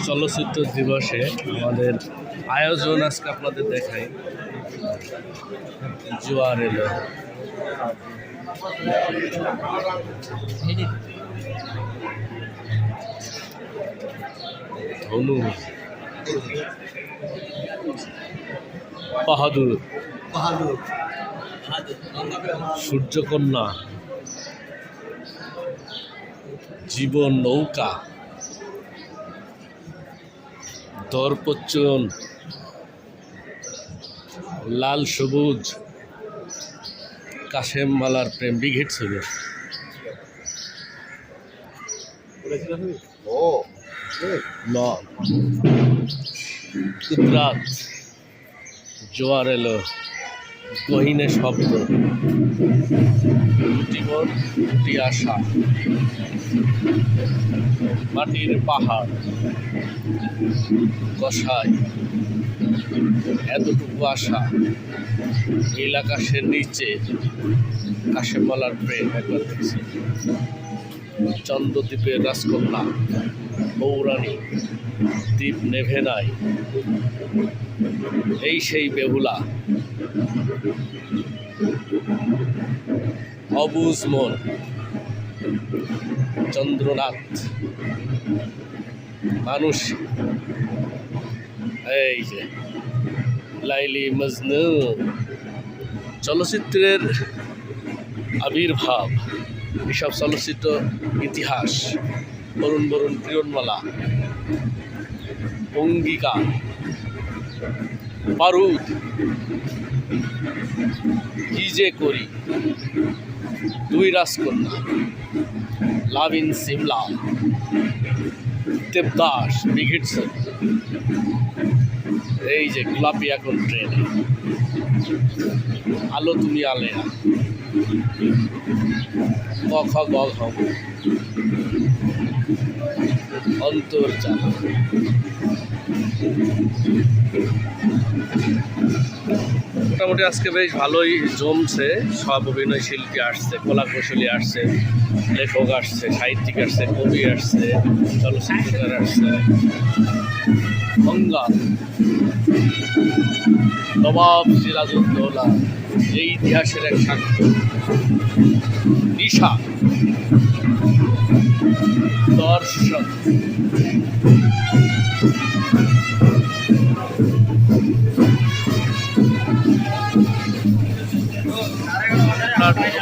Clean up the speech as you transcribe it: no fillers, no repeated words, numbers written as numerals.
চলচ্চিত্র দিবসে আমাদের আয়োজন আজকে আপনাদের দেখাই। জোয়ার এলো, ধনু, বাহাদুর, সূর্যকন্যা, জীবন নৌকা, দর্পচন, লাল সবুজ, কাশেম মালার প্রেম, বিগ হিট ছিল। কুদরাত, জোয়ার এলো, গহীনে শব্দ, জীবন দুটি আশা, মাটির পাহাড়, কষাই, এতটুকু আশা, নীল আকাশের নিচে, কাশেমমালার প্রেম একবার দেখছি, চন্দ্রদ্বীপের রাজকন্যা, বৌরানী, দ্বীপ নেভে নাই, এই সেই বেহুলা, অবুজ মন, চন্দ্রনাথ, মানুষ, এই যে লাইলি মজনু। চলচ্চিত্রের আবির্ভাব, এসব চলচ্চিত্র ইতিহাস, বরুণ বরুণ প্রিয়নমালা, অঙ্গিকা, বারুদ, কি যে করি, দুই রাজকন্যা, love in Simla, Devdas, big hit ছিল। এই যে গোলাপি এখন ট্রেনে, আলো তুমি আলেয়া, ক খ গ ঘ, অন্তর্জাল। মোটামুটি আজকে বেশ ভালোই জমছে। সব অভিনয় শিল্পী আসছে, কলা কৌশলী আসছে, লেখক আসছে, সাহিত্যিক আসছে, কবি আসছে, চলচ্চিত্রকার আসছে, গঙ্গা, নবাব সিরাজউদ্দৌলা, এই ইতিহাসের এক সাক্ষ্য, নিশা, দর্শন, আপনার